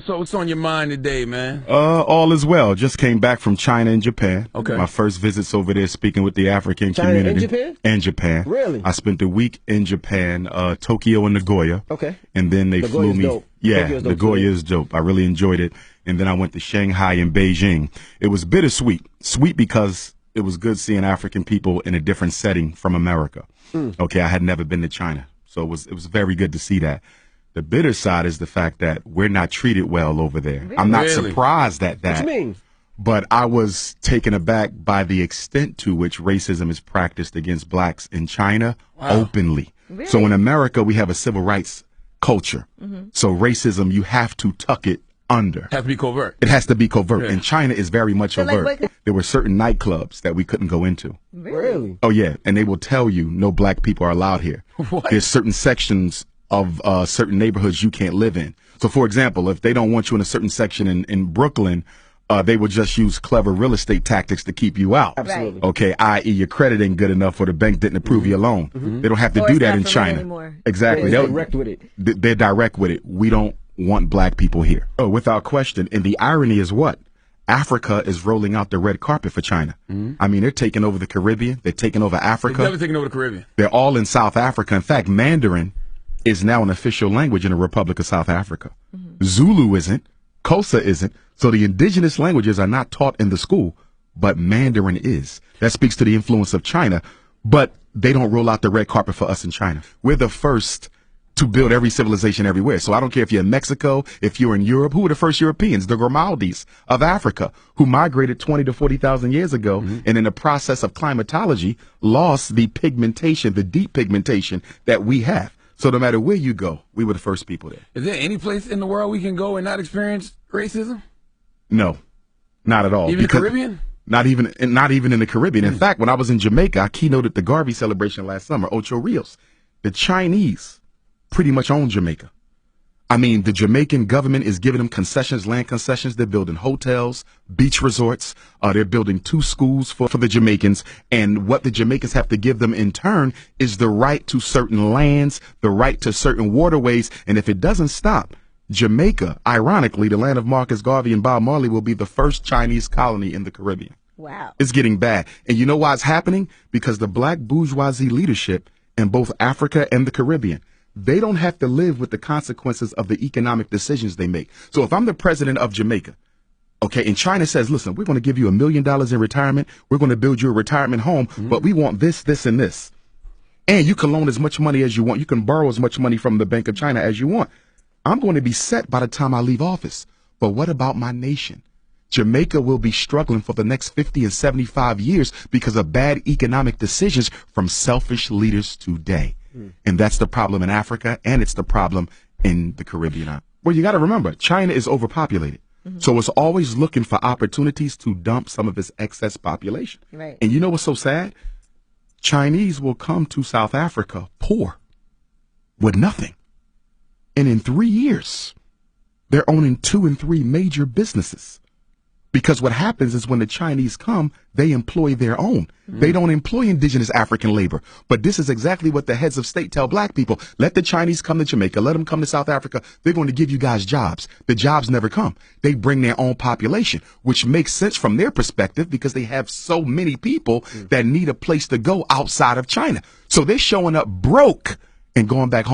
So what's on your mind today, man? All is well. Just came back from China and Japan. Okay. My first visits over there speaking with the African China community. and Japan? And Japan. Really? I spent a week in Japan, Tokyo and Nagoya. Okay. And then they flew me. Dope. Yeah, Tokyo's dope Nagoya too. is dope. I really enjoyed it. And then I went to Shanghai and Beijing. It was bittersweet. Sweet because it was good seeing African people in a different setting from America. Okay, I had never been to China. So it was very good to see that. The bitter side is the fact that we're not treated well over there. I'm not Really? surprised at that. What you mean? But I was taken aback by the extent to which racism is practiced against blacks in China openly. Really? So in America, we have a civil rights culture. So racism, you have to tuck it under. Has to be covert. It has to be covert. Yeah. And China is very much So, like, overt. what- There were certain nightclubs that we couldn't go into. Really? Oh, yeah. And they will tell you no black people are allowed here. What? There's certain sections of certain neighborhoods you can't live in. So, for example, if they don't want you in a certain section in Brooklyn, they will just use clever real estate tactics to keep you out. Absolutely. Okay, i.e. your credit ain't good enough or the bank didn't approve your loan. They don't have to Or do it's that not in for rent China. anymore. Exactly. They're They'll- direct with it. They're direct with it. We don't want black people here. Oh, without question. And the irony is what? Africa is rolling out the red carpet for China. I mean, they're taking over the Caribbean. They're taking over They've Africa. never taken over the Caribbean. They're all in South Africa. In fact, Mandarin is now an official language in the Republic of South Africa. Zulu isn't. Xhosa isn't. So the indigenous languages are not taught in the school, but Mandarin is. That speaks to the influence of China, but they don't roll out the red carpet for us in China. We're the first to build every civilization everywhere. So I don't care if you're in Mexico, if you're in Europe. Who were the first Europeans? The Grimaldis of Africa, who migrated 20 to 40,000 years ago, and in the process of climatology, lost the pigmentation, the deep pigmentation that we have. So no matter where you go, we were the first people there. Is there any place in the world we can go and not experience racism? No, not at all. Even the Because- Caribbean? Not even in the Caribbean. In fact, when I was in Jamaica, I keynoted the Garvey celebration last summer, Ocho Rios. The Chinese pretty much own Jamaica. I mean, the Jamaican government is giving them concessions, land concessions. They're building hotels, beach resorts. They're building 2 schools for the Jamaicans. And what the Jamaicans have to give them in turn is the right to certain lands, the right to certain waterways. And if it doesn't stop, Jamaica, ironically, the land of Marcus Garvey and Bob Marley, will be the first Chinese colony in the Caribbean. Wow. It's getting bad. And you know why it's happening? Because the black bourgeoisie leadership in both Africa and the Caribbean, they don't have to live with the consequences of the economic decisions they make. So if I'm the president of Jamaica, okay, and China says, listen, we're going to give you $1 million in retirement. We're going to build you a retirement home, but we want this, this, and this. And you can loan as much money as you want. You can borrow as much money from the Bank of China as you want. I'm going to be set by the time I leave office. But what about my nation? Jamaica will be struggling for the next 50 and 75 years because of bad economic decisions from selfish leaders today. And that's the problem in Africa, and it's the problem in the Caribbean. Well, you got to remember, China is overpopulated. So it's always looking for opportunities to dump some of its excess population. Right. And you know what's so sad? Chinese will come to South Africa poor with nothing. And in 3 years, they're owning 2 and 3 major businesses. Because what happens is when the Chinese come, they employ their own. They don't employ indigenous African labor. But this is exactly what the heads of state tell black people. Let the Chinese come to Jamaica. Let them come to South Africa. They're going to give you guys jobs. The jobs never come. They bring their own population, which makes sense from their perspective because they have so many people that need a place to go outside of China. So they're showing up broke and going back home.